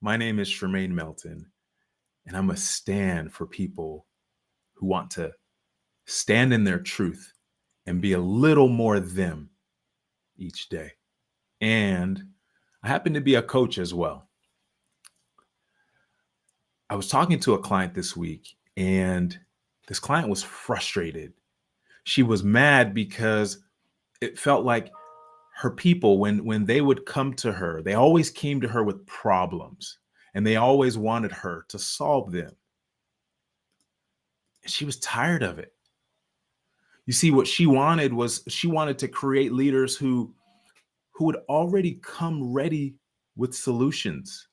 My name is Shermain Melton, and I'm a stand for people who want to stand in their truth and be a little more them each day. And I happen to be a coach as well. I was talking to a client this week, and this client was frustrated. She was mad because it felt like her people, when they would come to her, they always came to her with problems, and they always wanted her to solve them. She was tired of it. You see, what she wanted was she wanted to create leaders who would already come ready with solutions.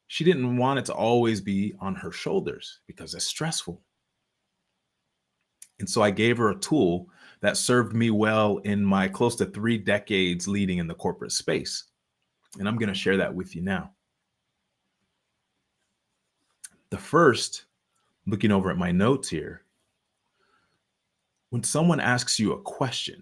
She didn't want it to always be on her shoulders because it's stressful. And so I gave her a tool that served me well in my close to 3 decades leading in the corporate space. And I'm going to share that with you now. The first, looking over at my notes here, when someone asks you a question,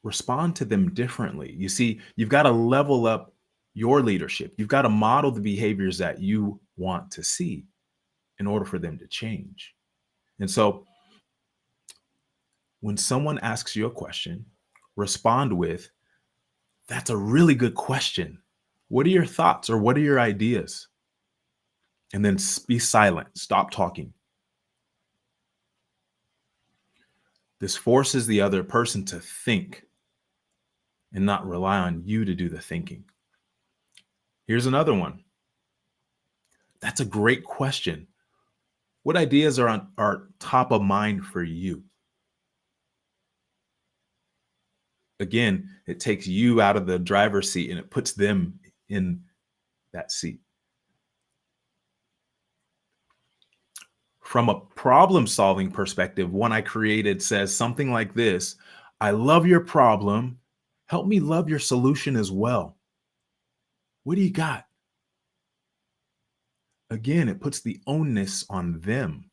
respond to them differently. You see, you've got to level up your leadership. You've got to model the behaviors that you want to see in order for them to change. And so when someone asks you a question, respond with, "That's a really good question. What are your thoughts or what are your ideas?" And then be silent. Stop talking. This forces the other person to think and not rely on you to do the thinking. Here's another one. "That's a great question. What ideas are top of mind for you?" Again, it takes you out of the driver's seat and it puts them in that seat. From a problem-solving perspective, one I created says something like this: "I love your problem. Help me love your solution as well. What do you got?" Again, it puts the onus on them.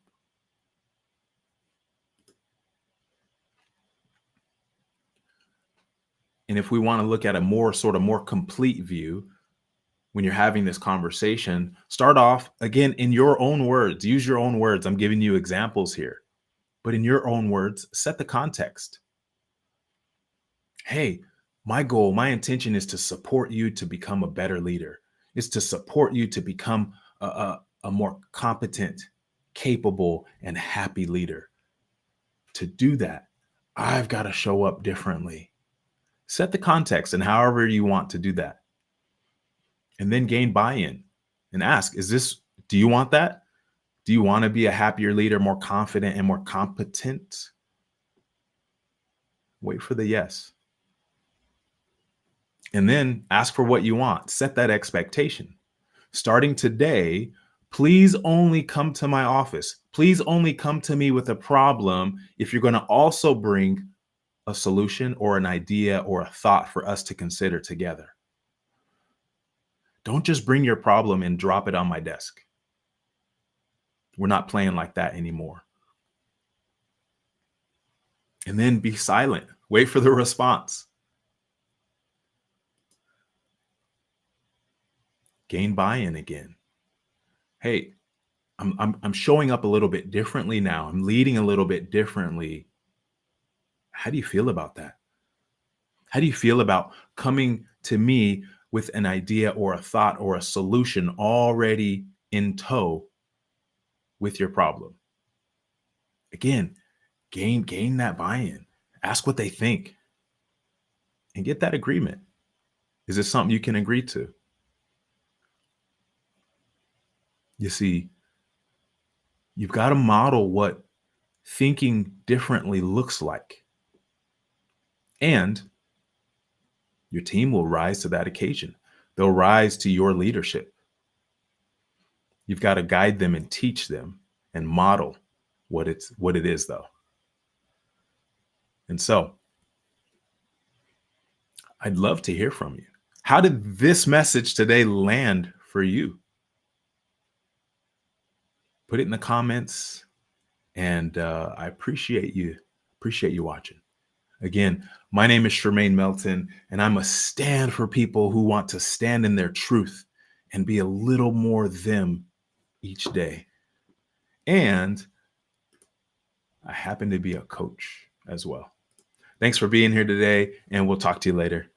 And if we want to look at a more complete view, when you're having this conversation, start off again in your own words. Use your own words. I'm giving you examples here, but in your own words, set the context. "Hey, my goal, my intention is to support you to become a better leader. It's to support you to become a more competent, capable, and happy leader. To do that, I've got to show up differently." Set the context and however you want to do that. And then gain buy-in and ask, do you want that? Do you want to be a happier leader, more confident and more competent? Wait for the yes. And then ask for what you want. Set that expectation. Starting today, please only come to my office. Please only come to me with a problem if you're going to also bring a solution or an idea or a thought for us to consider together. Don't just bring your problem and drop it on my desk. We're not playing like that anymore. And then be silent. Wait for the response. Gain buy-in again. "Hey, I'm showing up a little bit differently now. I'm leading a little bit differently. How do you feel about that? How do you feel about coming to me with an idea or a thought or a solution already in tow with your problem?" Again, gain that buy-in. Ask what they think and get that agreement. Is this something you can agree to? You see, you've got to model what thinking differently looks like. And your team will rise to that occasion. They'll rise to your leadership. You've got to guide them and teach them and model what it is, though. And so I'd love to hear from you. How did this message today land for you? Put it in the comments, and I appreciate you watching. Again, my name is Shermain Melton, and I'm a stand for people who want to stand in their truth and be a little more them each day. And I happen to be a coach as well. Thanks for being here today, and we'll talk to you later.